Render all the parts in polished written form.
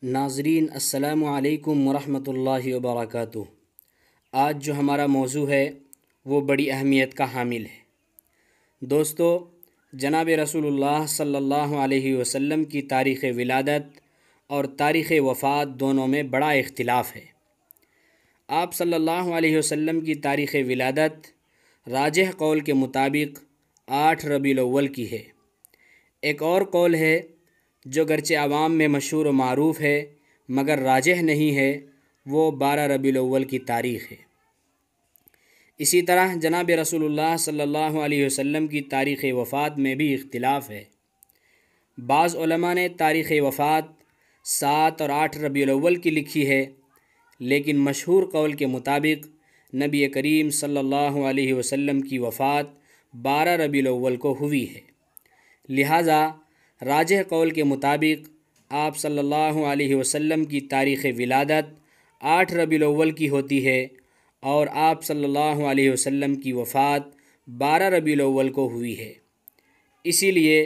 ناظرین السلام علیکم ورحمۃ اللہ وبرکاتہ۔ آج جو ہمارا موضوع ہے وہ بڑی اہمیت کا حامل ہے۔ دوستو، جناب رسول اللہ صلی اللہ علیہ وسلم کی تاریخ ولادت اور تاریخ وفات دونوں میں بڑا اختلاف ہے۔ آپ صلی اللہ علیہ وسلم کی تاریخ ولادت راجح قول کے مطابق 8 ربیع الاول کی ہے۔ ایک اور قول ہے جو گرچہ عوام میں مشہور و معروف ہے مگر راجح نہیں ہے، وہ 12 ربیع الاول کی تاریخ ہے۔ اسی طرح جناب رسول اللہ صلی اللہ علیہ وسلم کی تاریخ وفات میں بھی اختلاف ہے۔ بعض علماء نے تاریخ وفات 7 اور 8 ربیع الاول کی لکھی ہے، لیکن مشہور قول کے مطابق نبی کریم صلی اللہ علیہ وسلم کی وفات 12 ربیع الاول کو ہوئی ہے۔ لہٰذا راجح قول کے مطابق آپ صلی اللہ علیہ وسلم کی تاریخ ولادت 8 ربیع الاول کی ہوتی ہے اور آپ صلی اللہ علیہ وسلم کی وفات 12 ربیع الاول کو ہوئی ہے۔ اسی لیے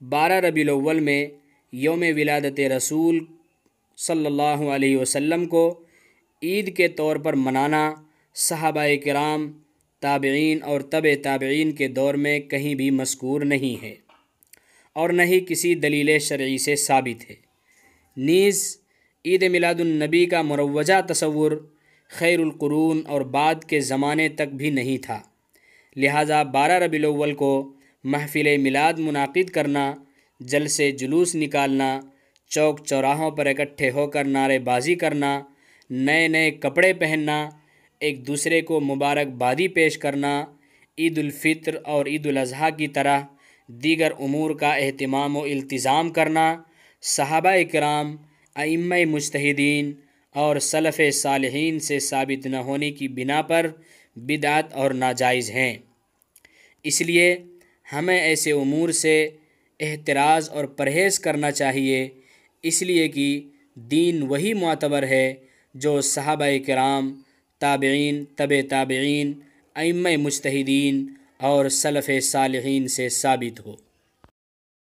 12 ربیع الاول میں یوم ولادت رسول صلی اللہ علیہ وسلم کو عید کے طور پر منانا صحابہ کرام، تابعین اور تبع تابعین کے دور میں کہیں بھی مذکور نہیں ہے اور نہ ہی کسی دلیل شرعی سے ثابت ہے۔ نیز عید میلاد النبی کا مروجہ تصور خیر القرون اور بعد کے زمانے تک بھی نہیں تھا، لہٰذا 12 ربیع الاول کو محفل میلاد منعقد کرنا، جلسے جلوس نکالنا، چوک چوراہوں پر اکٹھے ہو کر نعرے بازی کرنا، نئے نئے کپڑے پہننا، ایک دوسرے کو مبارکبادی پیش کرنا، عید الفطر اور عید الاضحیٰ کی طرح دیگر امور کا اہتمام و التزام کرنا، صحابہ کرام، ائمہ مجتہدین اور سلف صالحین سے ثابت نہ ہونے کی بنا پر بدعت اور ناجائز ہیں۔ اس لیے ہمیں ایسے امور سے احتراز اور پرہیز کرنا چاہیے، اس لیے کہ دین وہی معتبر ہے جو صحابہ کرام، تابعین، تبع تابعین، ائمہ مجتہدین اور سلف صالحین سے ثابت ہو۔